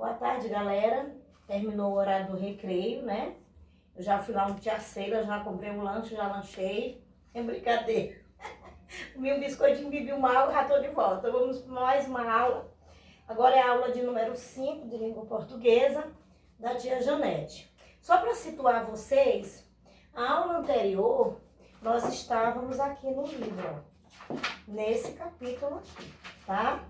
Boa tarde, galera. Terminou o horário do recreio, né? Eu já fui lá no Tia Ceila, já comprei um lanche, já lanchei. É brincadeira. Comi um biscoitinho, bebi uma água, já tô de volta. Vamos para mais uma aula. Agora é a aula de número 5 de língua portuguesa, da tia Janete. Só para situar vocês, a aula anterior, nós estávamos aqui no livro, ó, nesse capítulo aqui, tá?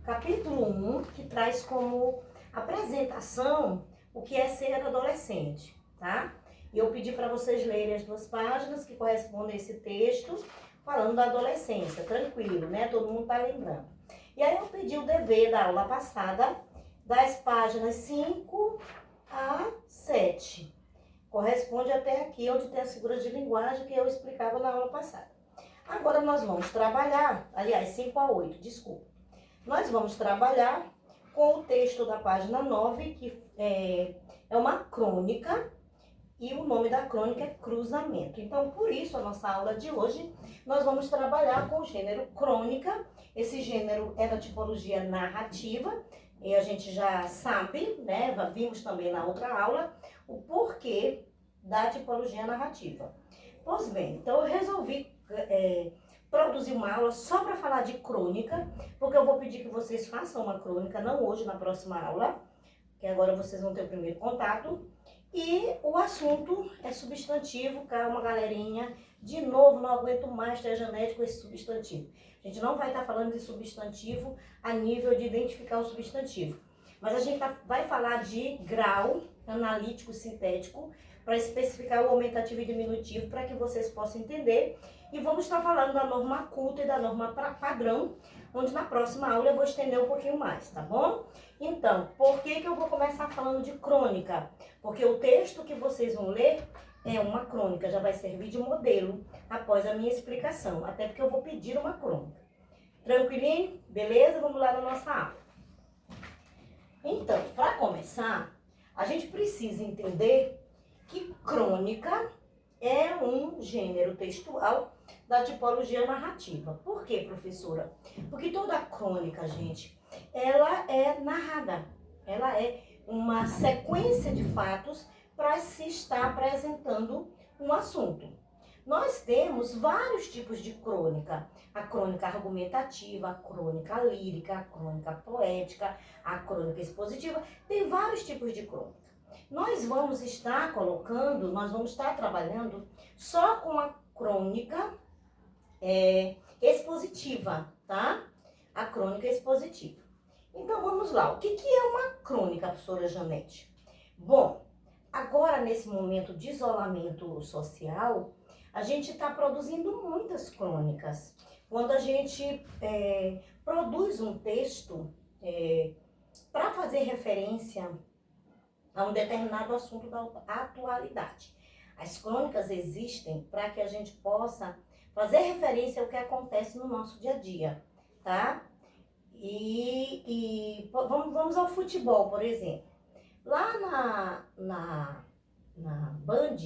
Capítulo 1, que traz como apresentação o que é ser adolescente, tá? E eu pedi para vocês lerem as 2 páginas que correspondem a esse texto, falando da adolescência, tranquilo, né? Todo mundo tá lembrando. E aí eu pedi o dever da aula passada, das páginas 5 a 7. Corresponde até aqui, onde tem as figuras de linguagem que eu explicava na aula passada. Agora nós vamos trabalhar, aliás, 5 a 8, desculpa. Nós vamos trabalhar com o texto da página 9, que é uma crônica, e o nome da crônica é Cruzamento. Então, por isso, a nossa aula de hoje, nós vamos trabalhar com o gênero crônica. Esse gênero é da tipologia narrativa, e a gente já sabe, né, vimos também na outra aula, o porquê da tipologia narrativa. Pois bem, então eu resolvi produzir uma aula só para falar de crônica, porque eu vou pedir que vocês façam uma crônica, não hoje, na próxima aula, que agora vocês vão ter o primeiro contato. E o assunto é substantivo, calma, galerinha. De novo, não aguento mais ter a Janete com esse substantivo. A gente não vai estar falando de substantivo a nível de identificar o substantivo. Mas a gente vai falar de grau analítico sintético para especificar o aumentativo e diminutivo para que vocês possam entender. E vamos estar falando da norma culta e da norma padrão, onde na próxima aula eu vou estender um pouquinho mais, tá bom? Então, por que eu vou começar falando de crônica? Porque o texto que vocês vão ler é uma crônica, já vai servir de modelo após a minha explicação, até porque eu vou pedir uma crônica. Tranquilinho? Beleza? Vamos lá na nossa aula. Então, para começar, a gente precisa entender que crônica é um gênero textual da tipologia narrativa. Por quê, professora? Porque toda crônica, gente, ela é narrada. Ela é uma sequência de fatos para se estar apresentando um assunto. Nós temos vários tipos de crônica. A crônica argumentativa, a crônica lírica, a crônica poética, a crônica expositiva. Tem vários tipos de crônica. Nós vamos estar trabalhando só com a crônica expositiva, tá? A crônica expositiva. Então, vamos lá. O que é uma crônica, professora Janete? Bom, agora, nesse momento de isolamento social, a gente está produzindo muitas crônicas. Quando a gente produz um texto para fazer referência a um determinado assunto da atualidade. As crônicas existem para que a gente possa fazer referência ao que acontece no nosso dia a dia, tá? Vamos ao futebol, por exemplo. Lá na Band,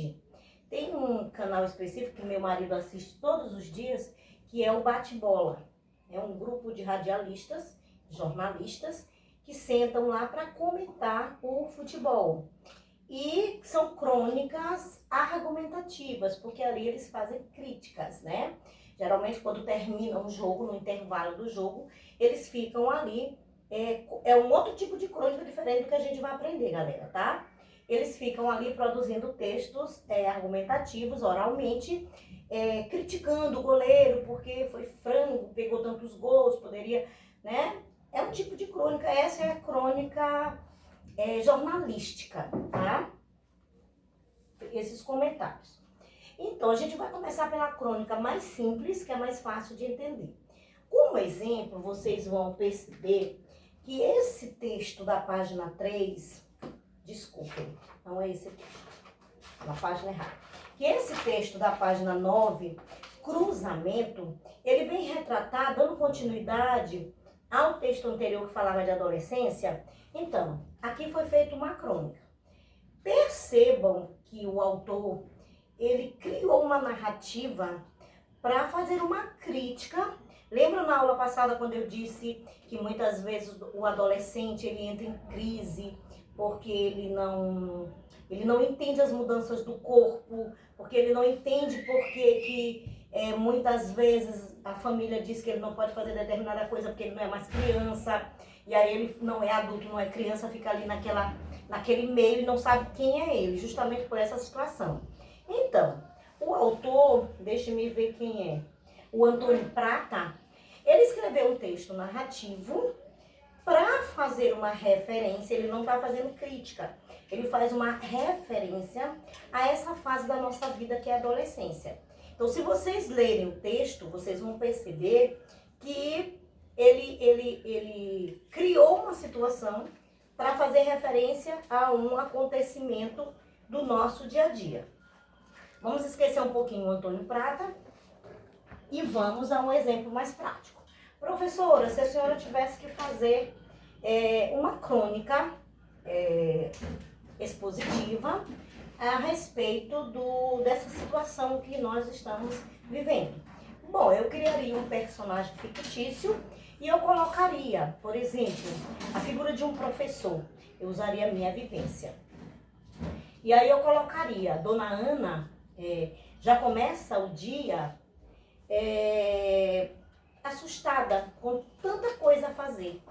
tem um canal específico que meu marido assiste todos os dias, que é o Bate-Bola. É um grupo de radialistas, jornalistas, que sentam lá para comentar o futebol. E são crônicas argumentativas, porque ali eles fazem críticas, né? Geralmente, quando termina um jogo, no intervalo do jogo, eles ficam ali. É um outro tipo de crônica diferente do que a gente vai aprender, galera, tá? Eles ficam ali produzindo textos argumentativos, oralmente, criticando o goleiro, porque foi frango, pegou tantos gols, poderia, né? É um tipo de crônica, essa é a crônica jornalística, tá? Esses comentários. Então, a gente vai começar pela crônica mais simples, que é mais fácil de entender. Como exemplo, vocês vão perceber que esse texto da página 3, desculpem, não é esse texto, na página errada. Que esse texto da página 9, Cruzamento, ele vem retratar, dando continuidade ao texto anterior que falava de adolescência. Então, aqui foi feita uma crônica. Percebam que o autor, ele criou uma narrativa para fazer uma crítica Lembra na aula passada quando eu disse que muitas vezes o adolescente ele entra em crise porque ele não entende as mudanças do corpo, porque ele não entende porque muitas vezes a família diz que ele não pode fazer determinada coisa porque ele não é mais criança, e aí ele não é adulto, não é criança, fica ali naquele meio e não sabe quem é ele, justamente por essa situação. Então, o autor, deixe-me ver quem é, o Antônio Prata, ele escreveu um texto narrativo para fazer uma referência, ele não está fazendo crítica, ele faz uma referência a essa fase da nossa vida que é a adolescência. Então, se vocês lerem o texto, vocês vão perceber que ele criou uma situação para fazer referência a um acontecimento do nosso dia a dia. Vamos esquecer um pouquinho o Antônio Prata e vamos a um exemplo mais prático. Professora, se a senhora tivesse que fazer uma crônica expositiva a respeito dessa situação que nós estamos vivendo. Bom, eu criaria um personagem fictício e eu colocaria, por exemplo, a figura de um professor. Eu usaria a minha vivência. E aí eu colocaria, Dona Ana, já começa o dia assustada, com tanta coisa a fazer.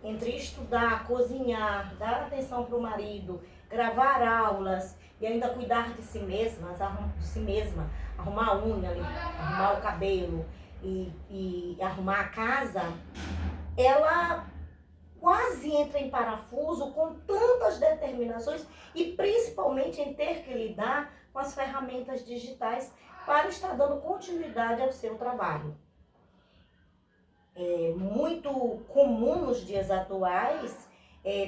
Entre estudar, cozinhar, dar atenção para o marido, gravar aulas e ainda cuidar de si mesma, arrumar a unha, arrumar o cabelo e arrumar a casa, ela quase entra em parafuso com tantas determinações e principalmente em ter que lidar com as ferramentas digitais para estar dando continuidade ao seu trabalho. É muito comum nos dias atuais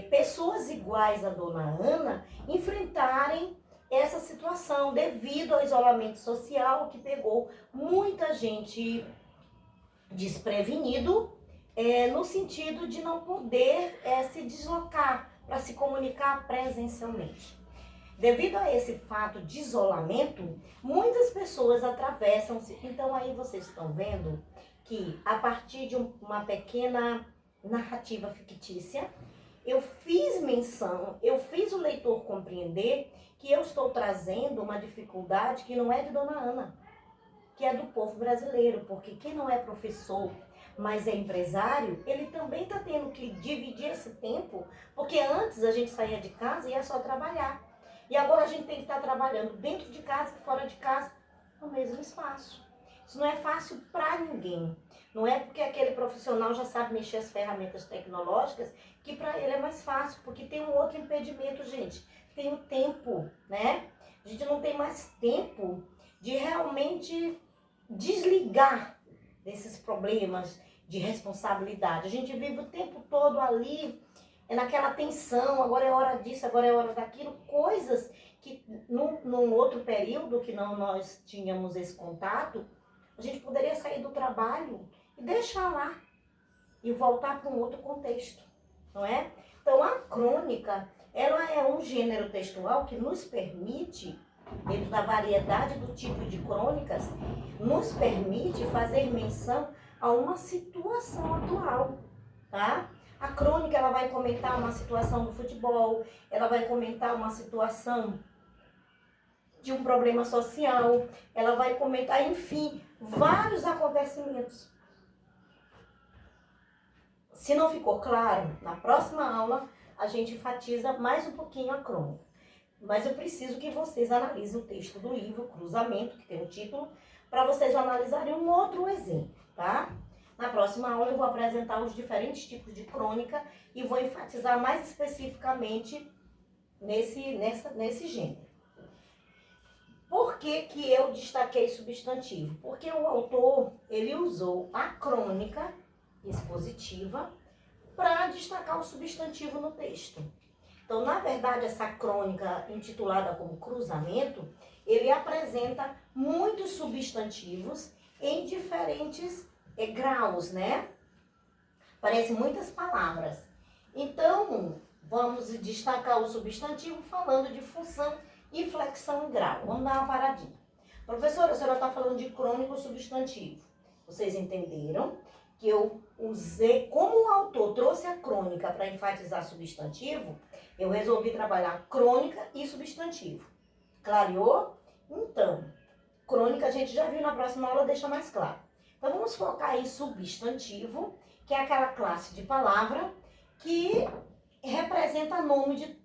pessoas iguais a Dona Ana enfrentarem essa situação devido ao isolamento social que pegou muita gente desprevenido no sentido de não poder se deslocar para se comunicar presencialmente. Devido a esse fato de isolamento, muitas pessoas atravessam-se. Então aí vocês estão vendo que a partir de uma pequena narrativa fictícia, eu fiz menção, eu fiz o leitor compreender que eu estou trazendo uma dificuldade que não é de Dona Ana, que é do povo brasileiro, porque quem não é professor, mas é empresário, ele também está tendo que dividir esse tempo, porque antes a gente saía de casa e ia só trabalhar. E agora a gente tem que estar trabalhando dentro de casa e fora de casa, no mesmo espaço. Isso não é fácil para ninguém. Não é porque aquele profissional já sabe mexer as ferramentas tecnológicas que para ele é mais fácil, porque tem um outro impedimento, gente. Tem o tempo, né? A gente não tem mais tempo de realmente desligar desses problemas de responsabilidade. A gente vive o tempo todo ali, naquela tensão, agora é hora disso, agora é hora daquilo, coisas que num outro período que não nós tínhamos esse contato, a gente poderia sair do trabalho e deixar lá e voltar para um outro contexto, não é? Então a crônica, ela é um gênero textual que nos permite, dentro da variedade do tipo de crônicas, nos permite fazer menção a uma situação atual, tá? A crônica, ela vai comentar uma situação do futebol, ela vai comentar uma situação de um problema social, ela vai comentar, enfim, vários acontecimentos. Se não ficou claro, na próxima aula a gente enfatiza mais um pouquinho a crônica. Mas eu preciso que vocês analisem o texto do livro Cruzamento, que tem o título, para vocês analisarem um outro exemplo, tá? Na próxima aula eu vou apresentar os diferentes tipos de crônica e vou enfatizar mais especificamente nesse gênero. Por que que eu destaquei substantivo? Porque o autor, ele usou a crônica expositiva para destacar o substantivo no texto. Então, na verdade, essa crônica intitulada como Cruzamento, ele apresenta muitos substantivos em diferentes graus, né? Parecem muitas palavras. Então, vamos destacar o substantivo falando de função, inflexão e grau. Vamos dar uma paradinha. Professora, a senhora está falando de crônico substantivo. Vocês entenderam? que eu usei, como o autor trouxe a crônica para enfatizar substantivo, eu resolvi trabalhar crônica e substantivo. Clareou? Então, crônica a gente já viu, na próxima aula deixa mais claro. Então vamos focar em substantivo, que é aquela classe de palavra que representa nome de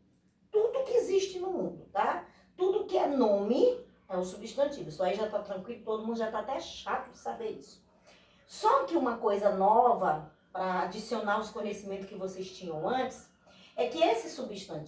tudo que existe no mundo, tá? Tudo que é nome é o substantivo. Isso aí já tá tranquilo, todo mundo já tá até chato de saber isso. Só que uma coisa nova, para adicionar os conhecimentos que vocês tinham antes, é que esse substantivo